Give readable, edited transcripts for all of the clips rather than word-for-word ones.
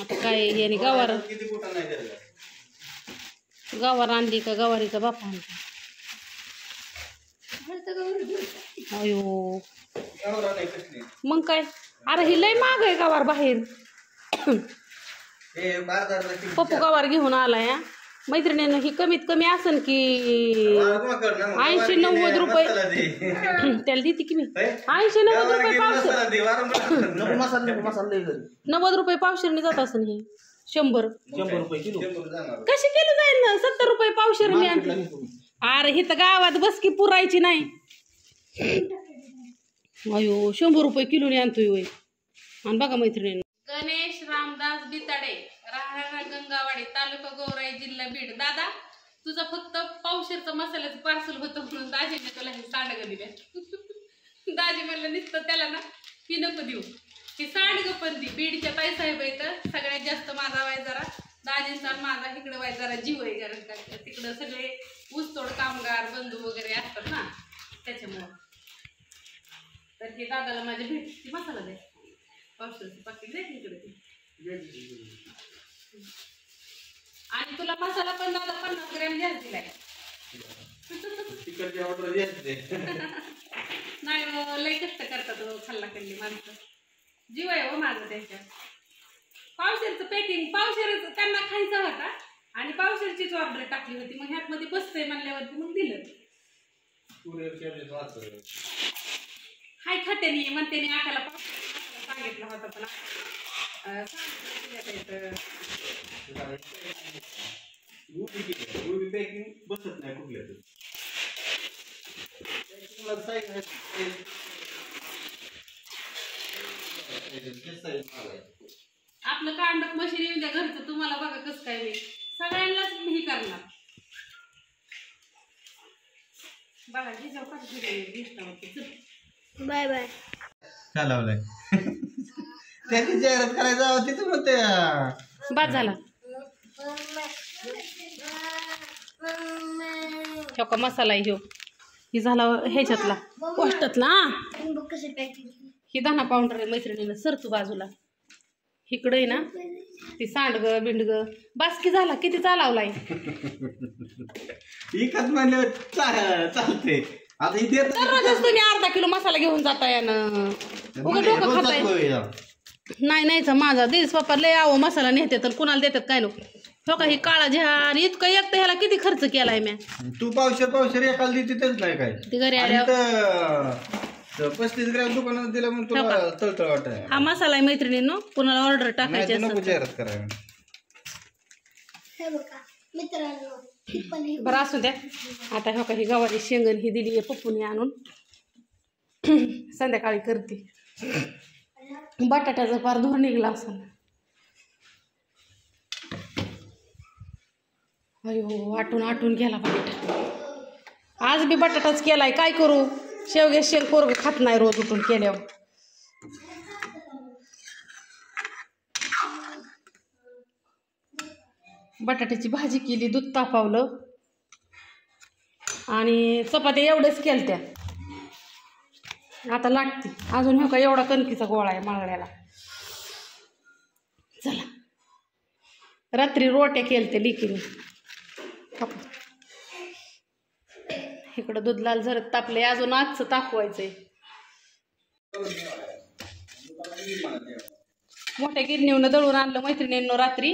आता काय याने गवार गवार आणली का गवारीचा बाप आणला. अयो मग काय अरे ही लय महाग आहे गवार बाहेर. पप्पू गवार घेऊन आलाय. मैत्रिणीनं ही कमीत कमी असन की 80-90 रुपये त्याला देते की मी. 80-90 रुपये पावशेर. 90 रुपये पावशेरने जात असन ही. 100 रुपये किलो कशी किलो जाईल ना. 70 रुपये पावशेरने आणली. अरे ही तर गावात बस की पुरायची नाही. अयो 100 रुपये किलोने आणतोय वय. आणि बघा मैत्रिणी गणेश रामदास बिताडे राहणार गंगावाडी तालुका गोराई जिल्हा बीड. दादा तुझं फक्त पावशेरचं मसाल्याचं पार्सल होतं म्हणून दाजीने तुला हे सांडगं दिल्या. दाजी म्हणलं नुसतं त्याला ना ही नको देऊ ही सांडगं पण दी. बीडच्या ताईसाहेब आहेत सगळ्यात जास्त माझा वाय जरा दाजींचा माझा इकडं वाय जरा जीव आहे कारण तिकडं सगळे ऊसतोड कामगार बंधू वगैरे असतात ना त्याच्यामुळं. तर हे दादाला माझ्या भेटची मसाला द्या. पावसाचं पाकिट द्या इकडे. आणि तुला मसाला पण दादा 50 ग्रॅम जास्त दिलाय. नाही लय कष्ट करतात खाल्ला खाल्ली माणसं. जीव आहे हो माझं त्यांच्या. पावशेरचं पॅकिंग पावशेरचं त्यांना खायचा होता आणि पावशेरचीच ऑर्डर टाकली होती. मग ह्यात मध्ये बसतंय म्हणल्यावरती मग दिलं. हाय खात्याने म्हणते आकाला सांगितलं होतं पण बसत नाही कुठल्या आपलं कांडक मशीन येऊन द्या घरचं. तुम्हाला बघा कसं काय मी सगळ्यांनाच ही करणार. बघा हे जाऊ बाय बाय चालवलंय त्याची जाहिरात करायचं होती तू म्हणते बाद झाला. का मसाला ह्यो ही झाला ह्याच्यातला पोस्टातला. ही 10 पावडर आहे मैत्रिणीनं. सरतू बाजूला इकडं आहे ना ती सांडग बिंडग बासकी झाला. किती चालवलाय एकच म्हणलं चालते. आता इथे दररोजच तुम्ही अर्धा किलो मसाला घेऊन जाताय ना. डोकं खाताय. नाही नाहीचा माझा दिस पप्पा लय आव मसाला नेते तर कुणाला देतात काय नको. हो का ही काळा झार इतकं एकटं ह्याला किती खर्च केलाय म्या. तू पावशेर एकाला देते तेच नाही काय ती घरी आल्या 35 ग्रॅम दुकानात दिला म्हणून तुला तळतळ वाटाय. हा मसाला आहे मैत्रिणींनो. कुणाला ऑर्डर टाकायची नको जाहिरात करायला. बरं असू द्या. आता हो का ही गवारी शेंगण ही दिली आहे पप्पूने आणून. संध्याकाळी करते. बटाट्याचा पार धूर निघला असं. अयो आटून गेला बटाटा. आज बी बटाटाच केलाय काय करू. शेवगे शेंग पोरग खात नाही रोज उठून केल्यावर. बटाट्याची भाजी केली दूध तापवलं आणि चपात्या एवढ्याच केलत्या. आता लागते अजून हो का एवढा कणकीचा गोळा आहे माळगड्याला. चला रात्री रोट्या केलत्या लिकीने. इकडं दूध लाल झरत तापले. अजून आजचं तापवायचंय. मोठ्या गिरणीवनं दळून आणलं मैत्रिणींनो रात्री.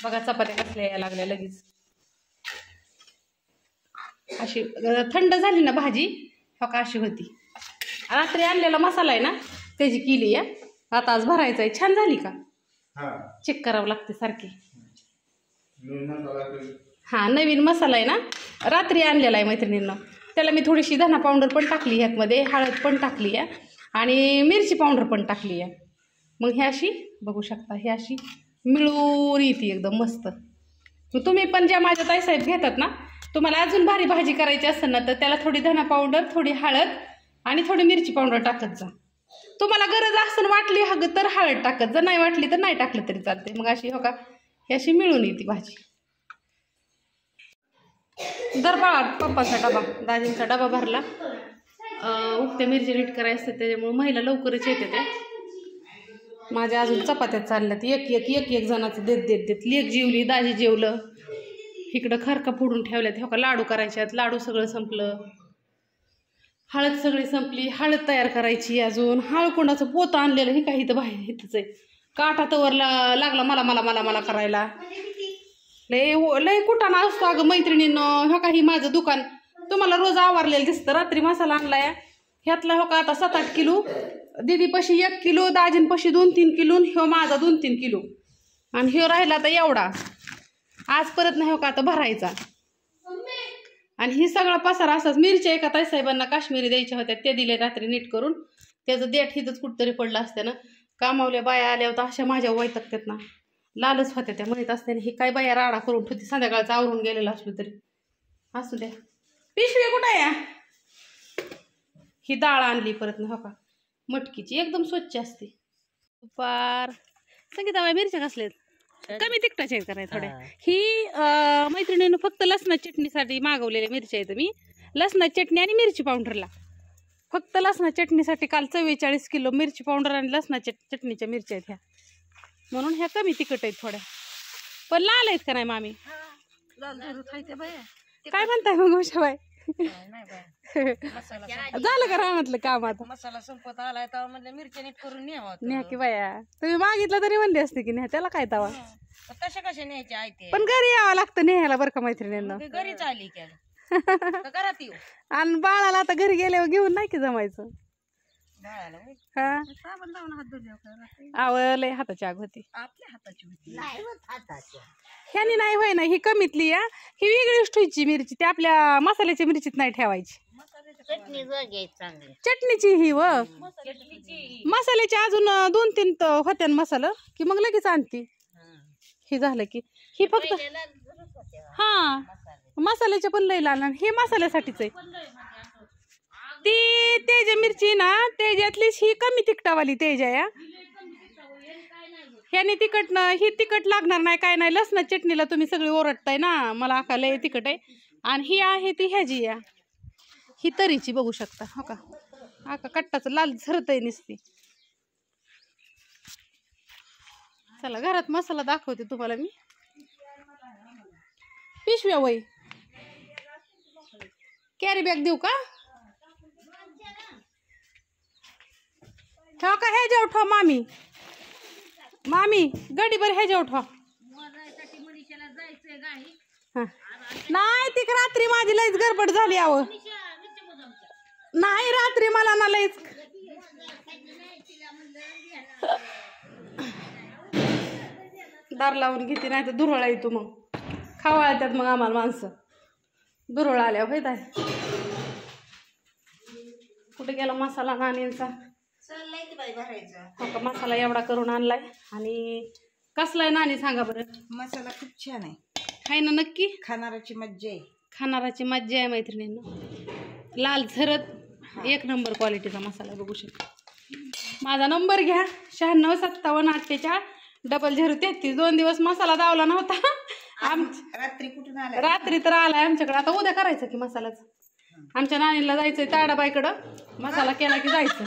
बघा चपात्या कसल्या यायला लागल्या लगेच. अशी थंड झाली ना भाजी हो का अशी होती. रात्री आणलेला मसाला आहे ना त्याची केली आहे. आता आज भरायचा आहे. छान झाली का चेक करावं लागते सारखी. हां नवीन मसाला आहे ना रात्री आणलेला आहे मैत्रिणींना. त्याला मी थोडीशी धना पावडर पण टाकली ह्यातमध्ये. हळद पण टाकली आहे आणि मिरची पावडर पण टाकली आहे. मग हे अशी बघू शकता हे अशी मिळून येते एकदम मस्त. तुम्ही पण ज्या माझ्या ताईसाहेब घेतात ना तुम्हाला अजून भारी भाजी करायची असेल ना तर त्याला थोडी धना पावडर थोडी हळद आणि थोडी मिरची पावडर टाकत जा. तुम्हाला गरज असेल वाटली हगं तर हळद टाकत जा. नाही वाटली तर नाही टाकलं तरी चालते. मग अशी हो का ही अशी मिळून येते भाजी. दर बाळा पप्पाचा डबा दाजींचा डबा भरला. उगत्या मिरची नीट करायचं असते त्याच्यामुळे महिला लवकरच येते. त्या माझ्या अजून चपात्या चालल्यात एक जणाचं देत लेक जेवली, दाजी जेवलं. इकडं खरका फोडून ठेवल्यात. हो का लाडू करायच्यात. लाडू सगळं संपलं. हळद सगळी संपली. हळद तयार करायची अजून. हळकुंडाचं पोतं आणलेलं हे काही इथं बाहेर इथंच आहे. काटा तवर लागला मला मला मला मला करायला. लय कुटाणा असतो अगं मैत्रिणींनं. हो का ही माझं दुकान तुम्हाला रोज आवारलेलं दिसतं. रात्री मसाला आणलाय ह्यातला हो का आता 7-8 किलो. दीदीपाशी 1 किलो, दाजींपाशी 2-3 किलो, ह्यो माझा 2-3 किलो. आणि ह्यो राहिला आता एवढा. आज परत नाही हो का आता भरायचा. आणि ही सगळा पसारा असाच. मिरच्या एका ताईसाहेबांना काश्मीरी द्यायच्या होत्या, ते दिले रात्री नीट करून. त्याचं देठ हिथंच कुठतरी पडलं असतं ना. कामावल्या बाया आल्या होत्या अशा माझ्या वैतकत्यात ना. लालच होत्या त्या म्हणत असते ही काय बाया राडा करून ठेवते. संध्याकाळचं आवरून गेलेलं असलं तरी असू द्या. पिशवी कुठं या ही डाळ आणली परत ना हो का मटकीची एकदम स्वच्छ असते. दुपार संगीताबाई मिरच्या कसल्यात कमी तिखटाच्या आहेत करायला थोड्या. ही मैत्रिणीनं फक्त लसणा चटणीसाठी मागवलेल्या मिरच्या आहेत. मी लसणा चटणी आणि मिरची पावडरला फक्त लसणा चटणीसाठी काल 44 किलो मिरची पावडर आणि लसणा चटणीच्या मिरच्या आहेत ह्या. म्हणून ह्या कमी तिखट आहेत थोड्या. पण लाल आहेत का नाही मामी? काय म्हणताय मग उषाबाई? झालं का रानातलं काम? आता मसाला संपत आलाय तर म्हणलं मिरच्या नीट करून न्या की बाया. तुम्ही मागितलं तरी म्हणले असते की न्या. त्याला काय तवा कशा कशा न्यायच्या आयते. पण घरी यावं लागतं न्यायला बरं का मैत्रिणींना. घरीच आली घरात येऊ. आणि बाळाला आता घरी गेल्यावर घेऊन नाही की जमायचं. हा आवडलंय हाताची आग होती. आपल्या हाताची होती ह्यानी नाही होय ना. ही कमीतली या ही वेगळीच ठेवायची मिरची. ती आपल्या मसाल्याच्या मिरचीत नाही ठेवायची. चटणीची ही व मसाल्याची अजून 2-3 होत्या मसाला की मग लगेच आणती. ही झालं की ही फक्त हा मसाल्याच्या पण लई लाल. हे मसाल्यासाठीच आहे. ती तेजा मिरची ना तेजातलीच ही कमी तिखटावाली तेजा या. ह्याने तिखट ना ही तिखट लागणार नाही काय नाही. लसणा चटणीला तुम्ही सगळी ओरडताय ना मला आका लय तिखट आहे. आणि ही आहे ती ह्याची या ही तरीची बघू शकता हो का. आका कट्टाचं लाल झरत आहे नुसती. चला घरात मसाला दाखवते तुम्हाला मी. पिशव्या वय कॅरी बॅग देऊ का? ठेवा का ह्याच्यावर ठेवा मामी. मामी गडीभर ह्याच्यावर ठेवा. नाही ती रात्री माझी लईच गडबड झाली आव. नाही रात्री मला ना लईच दार लावून घेते नाही तर दुरळा येतो. मग खावाळतात मग आम्हाला माणसं. दुरळा आल्या होय ताई. कुठे गेला मसाला नानींचा? हो का मसाला एवढा करून आणलाय. आणि कसलाय नानी सांगा बरं? मसाला खूप छान आहे. आहे ना नक्की? खाणाराची मज्जा आहे. खाणाराची मज्जा आहे मैत्रिणींना. लाल झरत 1 नंबर क्वालिटीचा मसाला बघू शकता. माझा नंबर घ्या 9657480033. 2 दिवस मसाला दावला नव्हता. रात्री कुठून आला? रात्री तर आलाय आमच्याकडे. आता उद्या करायचं की मसालाच. आमच्या नानीला जायचंय ताडाबाईकडं. मसाला केला की जायचं.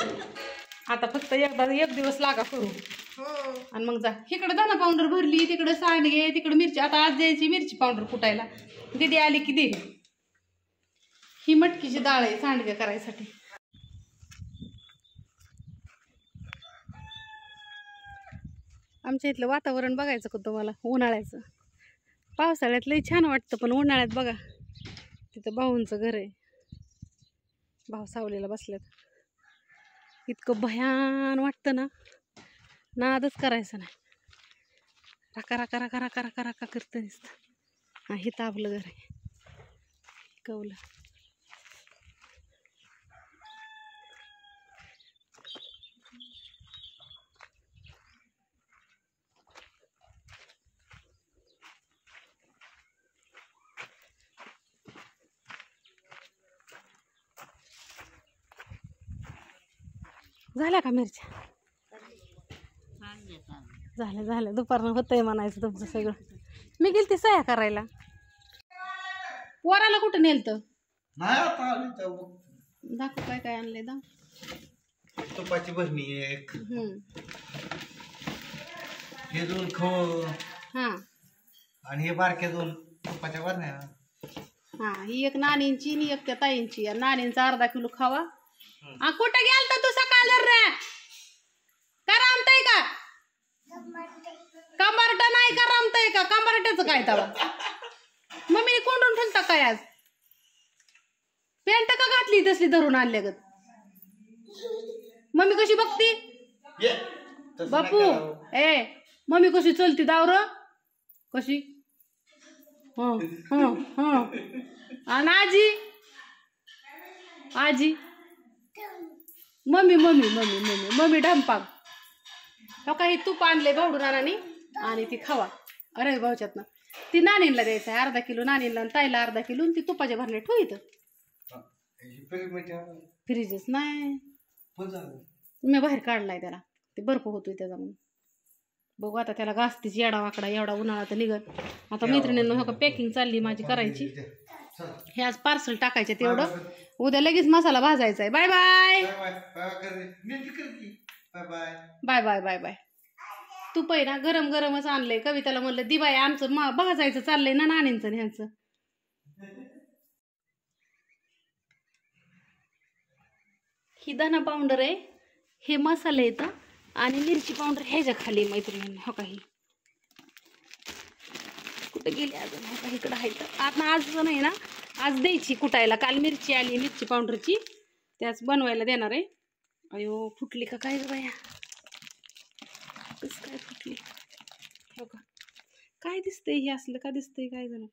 आता फक्त एक दिवस लागा करू. आणि मग जा. इकडे धना पावडर भरली, तिकडे सांडगे, तिकडे मिरची. आता आज द्यायची मिरची पावडर कुटायला. दीदी आली की दे. ही मटकीची डाळ आहे सांडगे करायसाठी. आमच्या इथलं वातावरण बघायचं का तुम्हाला उन्हाळ्याचं? पावसाळ्यात लई छान वाटतं पण उन्हाळ्यात बघा तिथं भाऊंचं घर आहे. भाऊ सावलीला बसल्यात. इतकं भयान वाटतं ना. नादच करायचं नाही. राका राका राका राका राका राका करतं नुसतं. हा इथं आपलं घर आहे कवलं. झाल्या का मिरच्या? झालं दुपारनं होतंय म्हणायचं तुमचं सगळं. मी गेलते सह्या करायला. पोराला कुठं नेलतं? दाखव काय काय आणलंय. तुपाची भरणी एक हे दोन खो हा आणि हे बारक्या दोन तुपाच्या बरण्या. हा ही एक नानींची आणि एक त्या ताईंची. नानींचा अर्धा किलो खावा. कुठं गेलता तू सकाळ रे? का रामतय का? कंबारट नाही का रामतय का? कंबारट्याचं काय तवा? मम्मी कोंडून ठेवता काय आज? पेंट का घातली तसली धरून आणल्यागत? मम्मी कशी बघती? बापू ए मम्मी कशी चलती दावर कशी? हं हं हं. आणि आजी आजी mummy mummy mummy mummy mummy ढंपाक. हो काही तूप आणले भावडून नानानी आणि ती खावा. अरे भाऊच्यात ना ती नानींला द्यायचं आहे अर्धा किलो नानींला आणि ताईला अर्धा किलो आणि ती तुपाच्या भरण्या ठेवू इथं. फ्रीजच नाही मी बाहेर काढलाय त्याला. ते बर्फ होतोय त्याचा म्हणून. बघू आता त्याला घासतीच येडा वाकडा एवढा उन्हाळा तर निघत. आता मैत्रिणींना हो का पॅकिंग चालली माझी करायची. हे आज पार्सल टाकायचे तेवढं. उद्या लगेच मसाला भाजायचा आहे. Bye bye bye bye bye bye. तूप आहे ना गरम गरमच आणलंय. कविताला म्हणलं दिवाय आमचं भाजायचं चाललंय ना नानींचं ह्यांचं. ही धना पावडर आहे. हे मसाले येतं आणि मिरची पावडर ह्याच्या खाली मैत्रिणींना. हो काही कुठं गेली अजून? हो का इकडं आहे तर आता आज नाही ना आज द्यायची कुटायला. काल मिरची आली मिरची पावडरची त्याच बनवायला देणार आहे. अयो फुटली का काय ग बाया? कसं काय फुटली? हो का काय दिसतंय हे असलं का दिसतंय काय जण?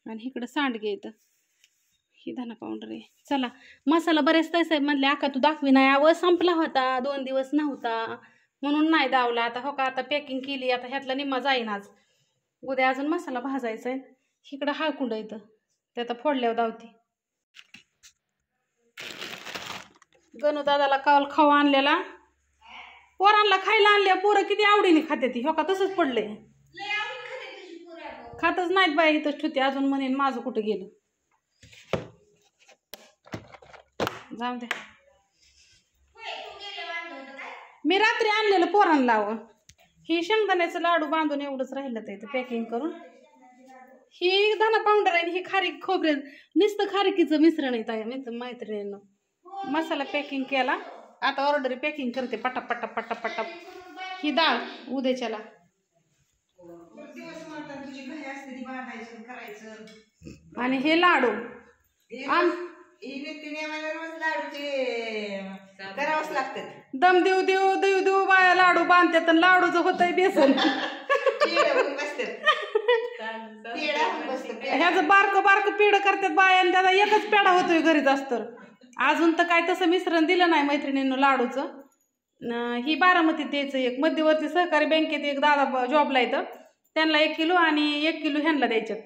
आणि इकडं सांडगे येतं. ही धना पावडर आहे. चला मसाला बरेच तास साहेब म्हणले आका तू दाखवी नाही. अव संपला होता 2 दिवस नव्हता म्हणून नाही दावला. आता हो का आता पॅकिंग केली. आता ह्यातला निम्मा जाईन आज. उद्या अजून मसाला भाजायचा आहे. इकडं हळकुंड येतं ते आता फोडल्यावर दावती. गणू दादाला काल खावा आणलेला. पोरांना खायला आणल्या पोरं किती आवडीने खाते ती. हो का तसंच पडलंय. खातच नाहीत बाई इथंच ठेवते. अजून म्हणेन माझं कुठं गेलं. जाऊ द्या. मी रात्री आणलेलं पोरांना लावं. ही शेंगदाण्याचं लाडू बांधून एवढंच राहिलं तर पॅकिंग करून. ही धना पावडर आहे. ही खारीक खोबरे नुसतं खारकीचं मिश्रण आहे. मैत्रिणींना मसाला पॅकिंग केला. आता ऑर्डर पॅकिंग करते पटाप पटाप पटाप पटाप. ही डाळ उद्याच्याला. आणि हे लाडू करावंच लागतं. दम देऊ देऊ देऊ देऊ बाया लाडू बांधतात आणि लाडूचं होतंय बेसन. ह्याचं बारकं बारकं पेढं करतात बाया आणि त्याला एकच पेढा होतोय घरीच असतं. अजून तर काय तसं मिश्रण दिलं नाही मैत्रिणींना लाडूचं. ही बारामतीत द्यायचं. एक मध्यवर्ती सहकारी बँकेत एक दादा जॉबला येतं त्यांना 1 किलो आणि 1 किलो ह्यांना द्यायच्यात.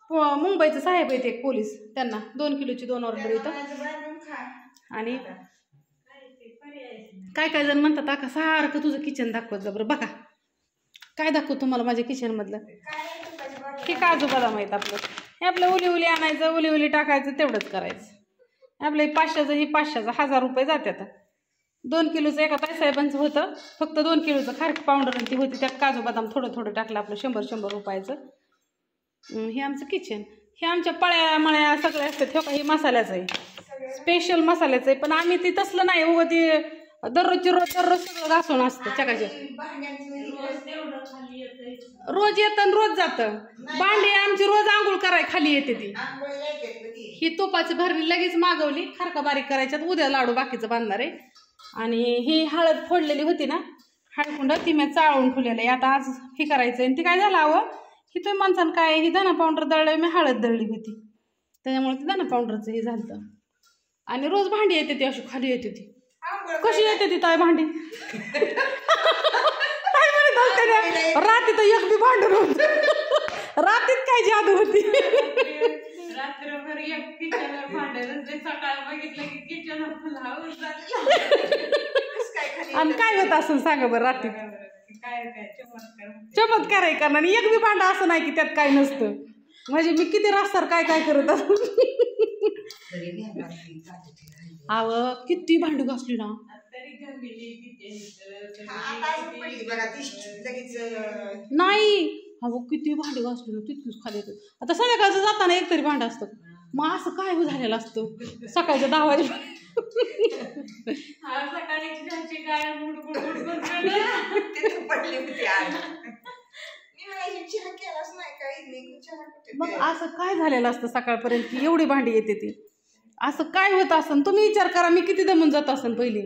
मुंबईचं साहेब आहेत एक पोलीस त्यांना 2 किलोची 2 ऑर्डर येतं. आणि काय काय जण म्हणतात आका सारखं तुझं किचन दाखवत जा बरं. बघा काय दाखवू तुम्हाला माझ्या किचन मधलं. हे काजू बदाम आहेत आपलं. हे आपलं उली उली आणायचं उली उली टाकायचं तेवढंच करायचं. आपलं 500चं ही 500चं 1000 रुपये जातात. 2 किलोचं एका ताईसाहेबांचं होतं. फक्त 2 किलोचं खारक पावडर ती होती. त्यात काजू बदाम थोडं थोडं टाकलं आपलं 100 रुपयाचं. हे आमचं किचन. हे आमच्या पळ्या मळ्या सगळ्या असतात. हे काही मसाल्याचं आहे स्पेशल मसाल्याचं आहे. पण आम्ही ती तसलं नाही उगं ती दररोजची दररोज सगळं घासून असतं चकाचे. रोज येतं आणि रोज जातं. भांडी आमची रोज आंघोळ कराय खाली येते ती. ही तुपाची भरणी लगेच मागवली. खारका बारीक करायच्यात. उद्या लाडू बाकीचं बांधणार आहे. आणि ही हळद फोडलेली होती ना हळकुंड ती मी चाळून ठेवलेलं आहे. आता आज हे करायचं आहे. ती काय झालं हवं ही तुम्ही माणसानं काय ही धना पावडर दळलं मी हळद दळली होती त्याच्यामुळे ती धना पावडरचं हे झालं. आणि रोज भांडी येते ती अशी खाली येते ती. कशी येते ती ताई भांडी? रात्री तर एक बी भांडण होत. रात्रीत काय जादू होती. रात्रभर एक किचनवर भांडण सकाळ बघितलं की किचन आणि काय होत असं सांगा बरं रात्री? काय चमत्कार आहे कारण आणि एक बी भांडा असं नाही की त्यात काय नसतं. म्हणजे मी किती रास्तार काय काय करत असतो. अव किती भांडी घासली ना तरी जमिनी किती आहेत, आता अजून पडली बघा ती लगेच नाही अहो किती भांडी घासली ना तितकीच खाली येते. आता संध्याकाळचं जाताना एक तरी भांडं असतं. मग असं काय झालेलं असतं सकाळच्या 10 वाजे हा सकाळी चहाची गाय गुडगुड तिथं पडली होती आज. मी म्हणायची चहा केलाच नाही काही नाही चहा कुठे मग असं काय झालेलं असतं सकाळपर्यंत की एवढी भांडी येते ती. असं काय होत असन तुम्ही विचार करा. मी किती दमून जात असन पहिली.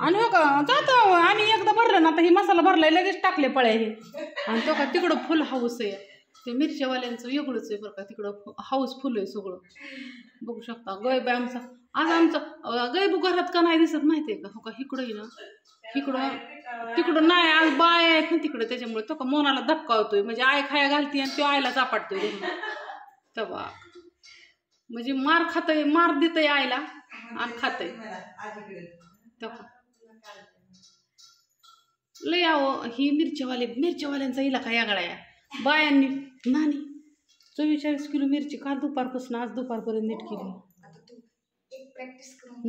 आणि हो का जातो आणि एकदा भरलं ना आता ही मसाला भरलाय लगेच टाकले पळ्या हे. आणि तो का तिकडं फुल हाऊस आहे. ते मिरच्यावाल्यांचं वेगळंच आहे बरं का. तिकडं हाऊस फुल आहे सगळं बघू शकता. गैब आमचा आज आमचं गैबू घरात का नाही दिसत माहिती आहे का. हो का इकडंही ना इकडं तिकडं नाही आज बाय आहेत ना तिकडं त्याच्यामुळे तो का मोनाला धक्का होतोय. म्हणजे आय खाया घालते आणि तो आईला चापाटतोय तेव्हा. म्हणजे मार खातय मार देतय आईला आणि खातय तेव्हा. लय आहो ही मिरच्यावाल्यांचा इलाका यागळा या बायांनी नानी 44 किलो मिरची काल दुपारपासून आज दुपारपर्यंत नीट केली.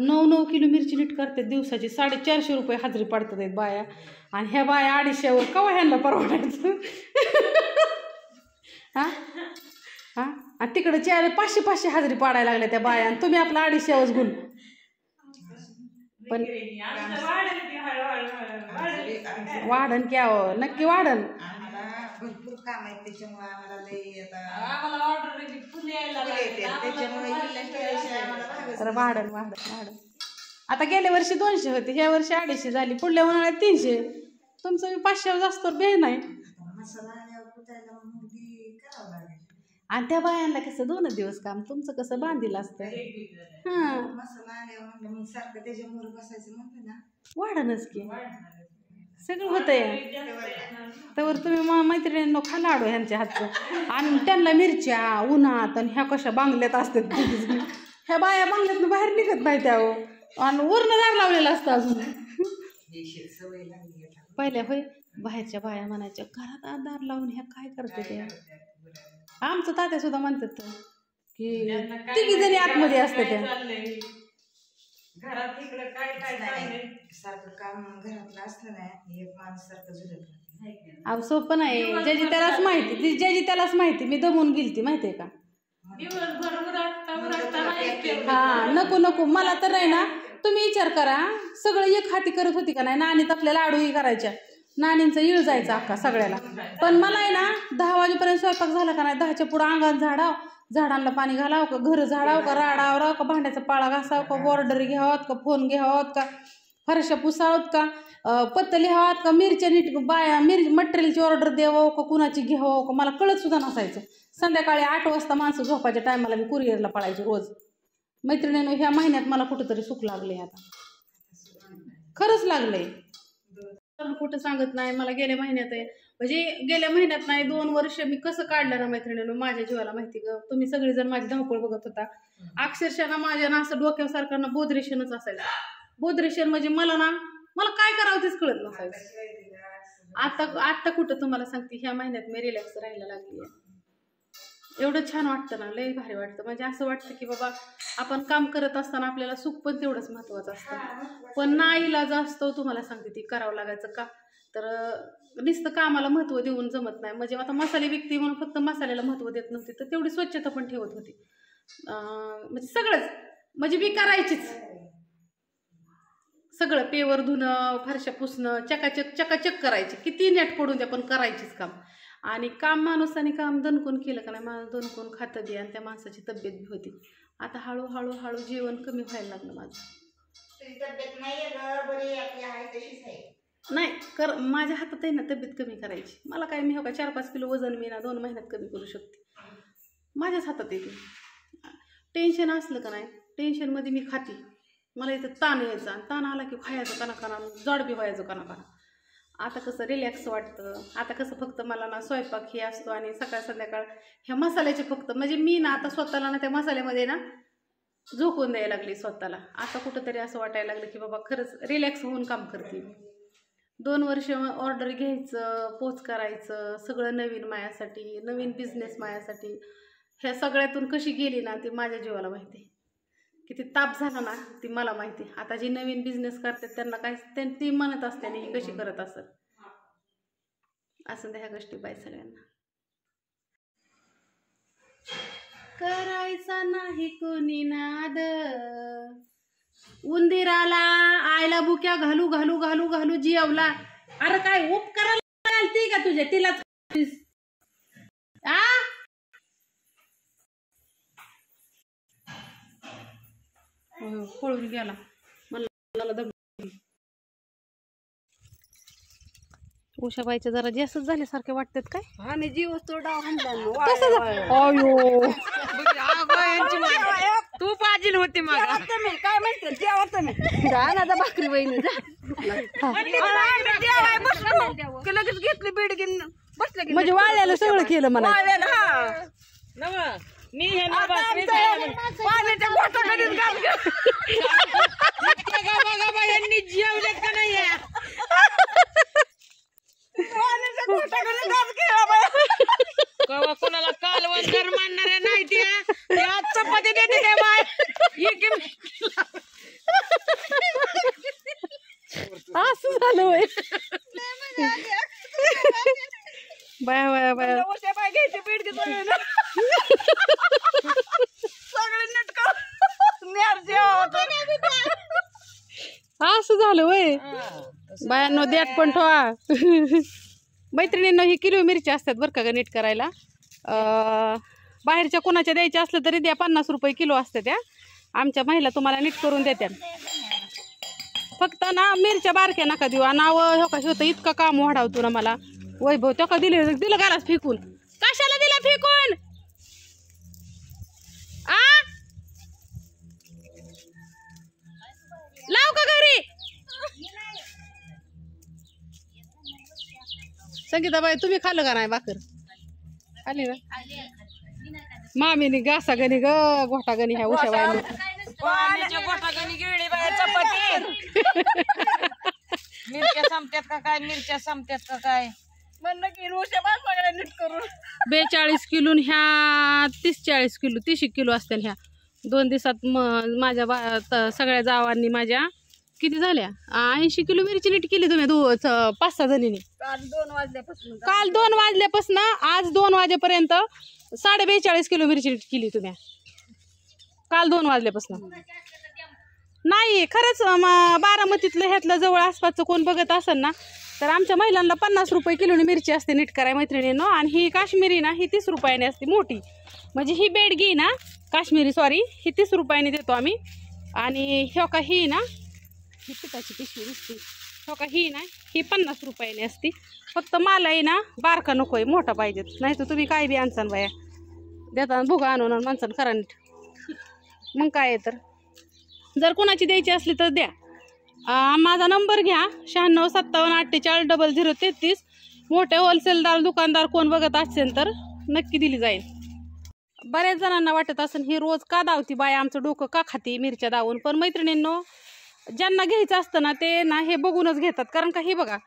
9 किलो मिरची नीट करतात दिवसाची. 450 रुपये हजरी पाडतात आहेत बाया. आणि ह्या बाया 250वर कवा ह्यांना परवडायचं. हा हा आणि तिकडे 500 हजरी पाडायला लागल्या त्या बाया. आणि तुम्ही आपला 250च गुण. पण वाढन की अहो नक्की वाढन. भरपूर काम आहेत त्याच्यामुळे आम्हाला लई आता आम्हाला ऑर्डर फुल यायला लागले त्याच्यामुळे तर वाढन. आता गेल्या वर्षी 200 होते ह्या वर्षी 250 झाली. पुढल्या उन्हाळ्यात 300. तुमचं मी 500 जास्त बे नाही. मसाला करावं लागेल. आणि त्या बायांना कसं 2 दिवस काम तुमचं कसं बांधील असतं. हा मसाला आल्यावर म्हणलं मग सारखं त्याच्यामुळे बसायचं म्हणतं ना वाढनच की सगळं होतंय. तर तुम्ही मैत्रिणींनो खाला आडो ह्यांच्या हातचं. आणि त्यांना मिरच्या उन्हात आणि ह्या कशा बांगल्यात असतात. ह्या बाया बांगल्यात बाहेर निघत नाही त्यावर. आणि वरनं दार लावलेलं असतं अजून. सवय लागली पहिल्या होय बाहेरच्या बाया म्हणायच्या घरात दार लावून ह्या काय करते त्या. आमचं तात्या सुद्धा म्हणतात की 3 जणी आतमध्ये असते त्या. घरात इकडे काय काय सारखं काम घरातलं असलं नाही एक माणूस सारखं झुलत अहो सोपं नाही. ज्याची त्यालाच माहिती ज्याची त्यालाच माहिती. मी दमून गेलती माहितीये का. हा नको मला तर आहे ना. तुम्ही विचार करा सगळं एक हाती करत होती का नाही. नानीत आपल्याला लाडूही करायच्या. नानींचा इळ जायचा अख्खा सगळ्याला. पण मला आहे ना 10 वाजेपर्यंत स्वयंपाक झाला का नाही 10च्या पुढं अंगात झाडाव झाडांना पाणी घालावं का घर झाडावं का राडावं का भांड्याचा पाळा घासावं का ऑर्डर घ्यावत का फोन घ्यावत का फरशा पुसावत का पत्त लिहावत का मिरच्या नीट बाया मटेरियलची ऑर्डर द्यावं का कुणाची घ्यावं का मला कळत सुद्धा नसायचं. संध्याकाळी 8 वाजता माणसं झोपायच्या टायमाला मी कुरिअरला पळायची रोज. मैत्रिणीनं ह्या महिन्यात मला कुठंतरी सुख लागले. आता खरंच लागलंय. कुठं सांगत नाही. मला गेल्या महिन्यात आहे म्हणजे गेल्या महिन्यात नाही 2 वर्ष मी कसं काढलं ना मैत्रिणीनं माझ्या जीवाला माहिती ग. तुम्ही सगळेजण माझी धावपळ बघत होता. अक्षरशः ना माझ्या ना असं डोक्यासारखं ना बोधरेशनच असायचं. बोधरेशन म्हणजे मला काय करावं तेच कळत नसायचं. आता कुठं तुम्हाला सांगते ह्या महिन्यात मी रिलॅक्स राहायला लागली आहे. एवढं छान वाटतं ना लय भारी वाटतं. म्हणजे असं वाटतं की बाबा आपण काम करत असताना आपल्याला सुख पण तेवढंच महत्वाचं असतं. पण नाईलाज असतो तुम्हाला सांगते ती करावं लागायचं का. तर नुसतं कामाला महत्त्व देऊन जमत नाही. म्हणजे आता मसाले विकते म्हणून फक्त मसाल्याला महत्त्व देत नव्हती तर तेवढी स्वच्छता पण ठेवत होती. म्हणजे सगळंच म्हणजे मी करायचीच सगळं. पेवर धुणं फरशा पुसणं चकाचक करायची. किती नेट पडून द्या पण करायचीच काम. आणि काम माणसाने काम दणकून केलं का नाही माणूस दणकून खातं बी आणि त्या माणसाची तब्येत बी होती. आता हळूहळू जेवण कमी व्हायला लागलं माझं. नाही माझ्या हातात आहे ना तब्येत कमी करायची. मला काय मी हो का 4-5 किलो वजन मी ना 2 महिन्यात कमी करू शकते. माझ्याच हातात येते. टेन्शन असलं का नाही टेन्शनमध्ये मी खाते. मला इथं ताण यायचा आणि ताण आला की खायचं कना जड बी व्हायचं कना. आता कसं रिलॅक्स वाटतं. आता कसं फक्त मला ना स्वयंपाक हे असतो आणि सकाळ संध्याकाळ ह्या मसाल्याचे फक्त म्हणजे मी ना आता स्वतःला ना त्या मसाल्यामध्ये ना झोकून द्यायला लागली स्वतःला. आता कुठंतरी असं वाटायला लागलं की बाबा खरंच रिलॅक्स होऊन काम करते. 2 वर्ष ऑर्डर घ्यायचं पोच करायचं सगळं नवीन मायासाठी नवीन बिझनेस मायासाठी. ह्या सगळ्यातून कशी गेली ना ते माझ्या जीवाला माहिती. किती ताप झाला ना ती मला माहिती. आता जी नवीन बिझनेस करतात त्यांना काय ती म्हणत असते आणि ही कशी करत असत. असं ह्या गोष्टी पाहिजे सगळ्यांना. करायचा नाही कोणी नाद, उंदिराला आयला बुक्या घालू घालू घालू घालू जिवला. अरे काय उपकाराला घालती का तुझ्या तिला आ पळून गेला मला दम. उषाबाईच्या जरा जास्तच झाल्यासारखे वाटतात काय. आम्ही जीव तोडा तू पाजील होती मग काय म्हणते जेवत मी भाकरी वहिनी लगेच घेतली बीड घेऊन बसलं म्हणजे वाळल्याला सगळं केलं म्हणा. मी हे ना पाण्याच्या घोटाकडीत यांनी जेवलेत का नाही कवा कोणाला कालवण कर मानणाऱ्या नाही त्या चपाती देते त्या बाय असं झालं होय. बाया बाया बाया पाय घ्यायची बीड घेतो सगळे नेटक असं झालं वय. बायांनो द्याट पण ठेवा. मैत्रिणींनो ही किलो मिरची असतात बरं का ग नीट करायला. बाहेरच्या कोणाच्या द्यायच्या असलं तरी द्या. 50 रुपये किलो असतं त्या. आमच्या महिला तुम्हाला नीट करून देत्या. फक्त ना मिरच्या बारक्या नका देऊ. नावं हो कशी होतं इतकं काम वाढवतो ना मला. वैभव तो का दिलं घालाच फेकून. कशाला दिला फेकून आ लाव का घरी. संगीताबाई तुम्ही खाल्लं का नाही भाकर. खाल्ली ना मामीने घासा गणी ग घोटा गणी ह्या उशाबाईने. मिरच्या संपत्यात का काय मिरच्या संपत्यात का काय म्हणणं की सगळ्या नीट करून 42 किलो ह्या 30-40 किलो 30 किलो असतील ह्या 2 दिवसात. माझ्या सगळ्या जावांनी माझ्या किती झाल्या 80 किलो मिरची नीट केली तुम्ही 5-6 जणींनी. काल 2 वाजल्यापासून आज 2 वाजेपर्यंत 42.5 किलो मिरची नीट केली तुम्ही. काल 2 वाजल्यापासून नाही खरंच. बारामतीतलं ह्यातलं जवळ आसपासचं कोण बघत असेल ना तर आमच्या महिलांना 50 रुपये किलोनी मिरची असते नीट कराय मैत्रिणींनो. आणि ही काश्मीरी ना ही 30 रुपयाने असते मोठी. म्हणजे ही बेडगी ना काश्मीरी सॉरी ही 30 रुपयाने देतो आम्ही. आणि ह्यो का ही ना ही पिठाची पिशवी दिसते हो का ही ना ही 50 रुपयाने असते. फक्त मलाही ना बारका नको आहे मोठा पाहिजेत. नाही तर तुम्ही काय बी आणसान बाया देताना भुगा आणून माणसानं खरा नीट. मग काय तर जर कोणाची द्यायची असली तर द्या. माझा नंबर घ्या 9657484033. मोठे होलसेलदार दुकानदार कोण बघत असेल तर नक्की दिली जाईल. बऱ्याच जणांना वाटत असेल ही रोज का दावती बाय आमचं डोकं का खाती मिरच्या दावून. पण मैत्रिणींनो ज्यांना घ्यायचं असतं ना ते ना हे बघूनच घेतात. कारण का हे बघा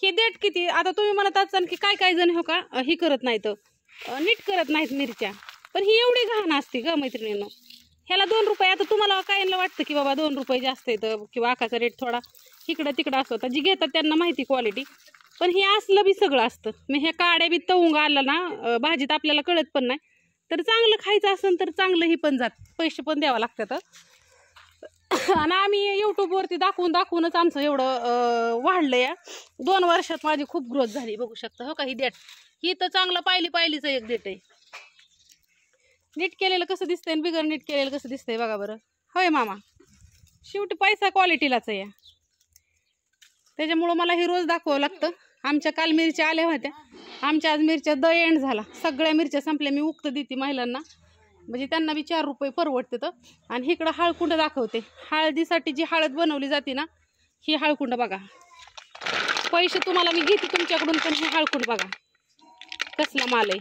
हे देठ किती. आता तुम्ही म्हणत असाल की काय जण हो का ही करत नाहीत नीट करत नाहीत मिरच्या. पण ही एवढी घाण असते ग मैत्रिणींनो. ह्याला 2 रुपये. आता तुम्हाला कायला वाटतं की बाबा 2 रुपये जास्त येतं किंवा आकाचा रेट थोडा इकडं तिकडं असतो. तर जी घेतात त्यांना माहिती क्वालिटी. पण हे असलं बी सगळं असतं. मग ह्या काड्या बी तवून आला ना भाजीत आपल्याला कळत पण नाही. तर चांगलं खायचं असेल तर चांगलंही पण जात पैसे पण द्यावं लागतात. आणि आम्ही यूट्यूबवरती दाखवूनच आमचं एवढं वाढलं या. 2 वर्षात माझी खूप ग्रोथ झाली बघू शकता. हो का ही देठ ही तर चांगलं पाहिलीचं एक देठ आहे. नीट केलेलं कसं दिसतंय आणि बिगर नीट केलेलं कसं दिसतंय बघा बरं. होय मामा शेवटी पैसा क्वालिटीलाच आहे. त्याच्यामुळं मला हे रोज दाखवावं लागतं. आमच्या काल मिरच्या आल्या होत्या. आमच्या आज मिरच्या द एंड झाला. सगळ्या मिरच्या संपल्या. मी उक्त देते महिलांना म्हणजे त्यांना बी 4 रुपये परवडते. तर आणि इकडं हळकुंड दाखवते. हळदीसाठी जी हळद बनवली जाते ना ही हळकुंड बघा. पैसे तुम्हाला मी घेते तुमच्याकडून पण हे हळकुंड बघा कसला माल आहे.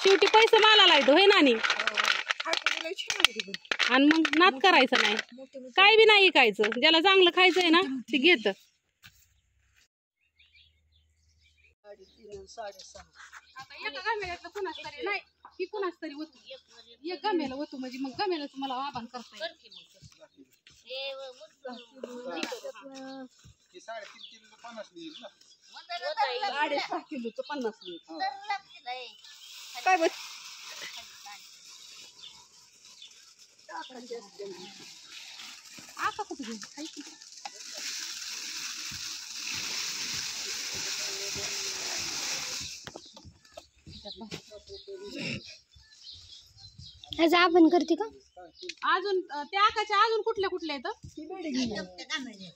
शेवटी पैसे मालाला येतो होय नानी. आणि मग नाद करायचं नाही काय बी नाही खायचं. ज्याला चांगलं खायचं आहे ना ते घेत. ही कुणाच तरी वतू एक गमेला वतू म्हणजे मग गमेला तुम्हाला आबान करता येईल. ती 3.5 किलो 50 येईल ना. 6.5 किलोचं 50 काय बस आता कुठे घेऊन हाय की. ह्याचा आपण करते का अजून त्या आकाच्या अजून कुठल्या कुठल्या आहेत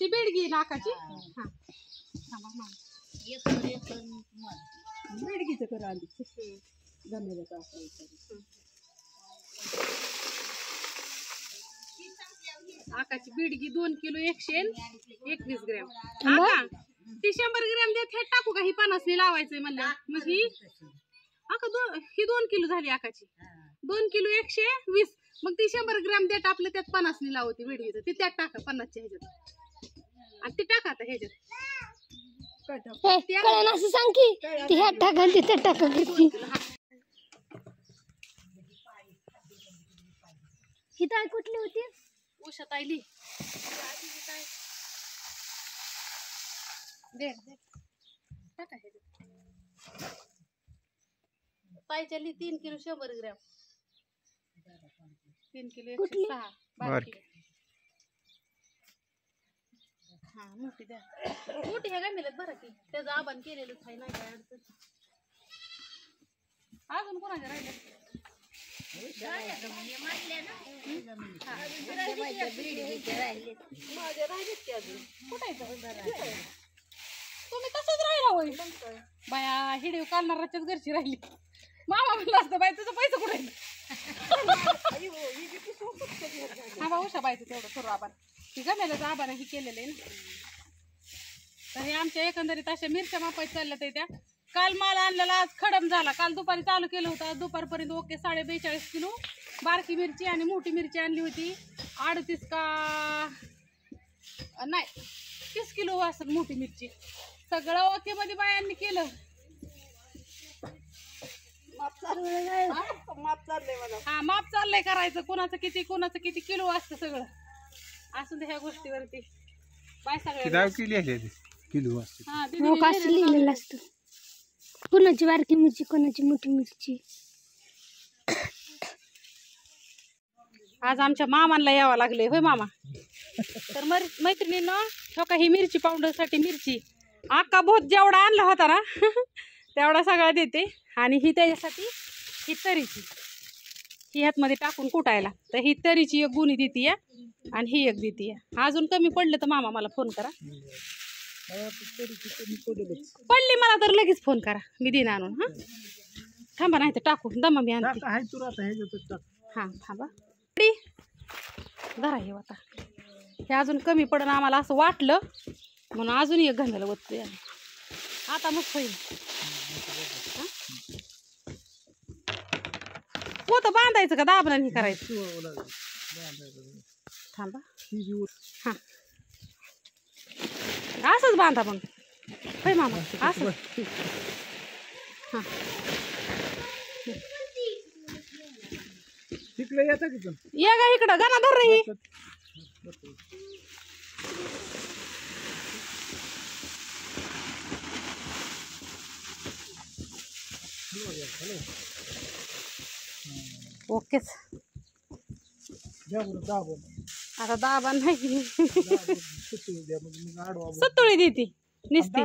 ती बेडगी ना आकाची. हा थांबा मामा. बेडगीचं करा आधी गमेला आकाची बेडगी 2 किलो 121 ग्रॅम. आका ती 100 ग्रॅम देत हे टाकू का ही 50 लावायचंय म्हणलं मग ही आका ही 2 किलो झाली आकाची 2 किलो 120 मग ती 100 ग्रॅम देत आपलं त्यात 50 लावते बेडगीचं ती त्यात टाका 50च्या ह्याच्यात आणि ती टाका आता ह्याच्यात. कळण असं सांग की ती ह्यात टाका तिथं टाका करते. ही डाळ कुठली होती उषा ताईली दे टाका ह्याच्यात. ताईच्याली 3 किलो 100 ग्रॅम 3 किलो 106 बारकी. हा मोठी द्या मोठी ह्या गमेल्यात बरं की त्याचं आबान केलेलंच आहे नाही काय अडचण. अजून कोणाच्या राहिल्या माझ्या राहिलेत की अजून कुठे तुम्ही तसंच राहिला होय बाया हिडीव काढणाराच्याच घरची राहिली. मामा म्हणलं असतं बाई तुझं पैसे कुठे हा बा उषा बायचं तेवढं करू आबान ही गमेल्याचं आबान ही केलेलं आहे ना. तर हे आमच्या एकंदरीत अशा मिरच्या मापायच्या चालल्या तर त्या काल माल आणलेला आज खडम झाला. काल दुपारी चालू केलं होतं आज दुपारपर्यंत ओके 42.5 किलो बारकी मिरची आणि मोठी मिरची आणली होती 38 का नाही 30 किलो असं मोठी मिरची सगळं ओके मध्ये बायांनी केलं. हा माप चाललंय करायचं कोणाचं किती किलो असतं सगळं असं ह्या गोष्टीवरती बाय सगळ्या किलो हा हो का असं लिहिलेलं असतं कोणाची बारकी मिरची कोणाची मोठी मिरची. आज आमच्या मामांना यावं लागले होय मामा. तर मैत्रिणींनो हो का ही मिरची पावडरसाठी मिरची आका बहुत जेवढा आणला होता ना तेवढा सगळा देते आणि ही त्याच्यासाठी ही तरीची ही ह्यातमध्ये टाकून कुटायला तर ही तरीची एक गुणी देते आणि ही एक देते. अजून कमी पडलं तर मामा मला फोन करा पडली मला तर लगेच फोन करा मी देईन आणून. हा थांबा नाही तर टाकू दमा मी आणते. हा थांबा धरा हे आता हे अजून कमी पडणं आम्हाला असं वाटलं म्हणून अजून एक घालायला वरती आता मग होईल. पोतं बांधायचं का दाबणं हे करायचं थांबा हा असंच बांधा मग होय मामा असं हा ये गा इकडं गाणं धर रही ओकेच आता दाबा नाही सत्तुळी देते निसती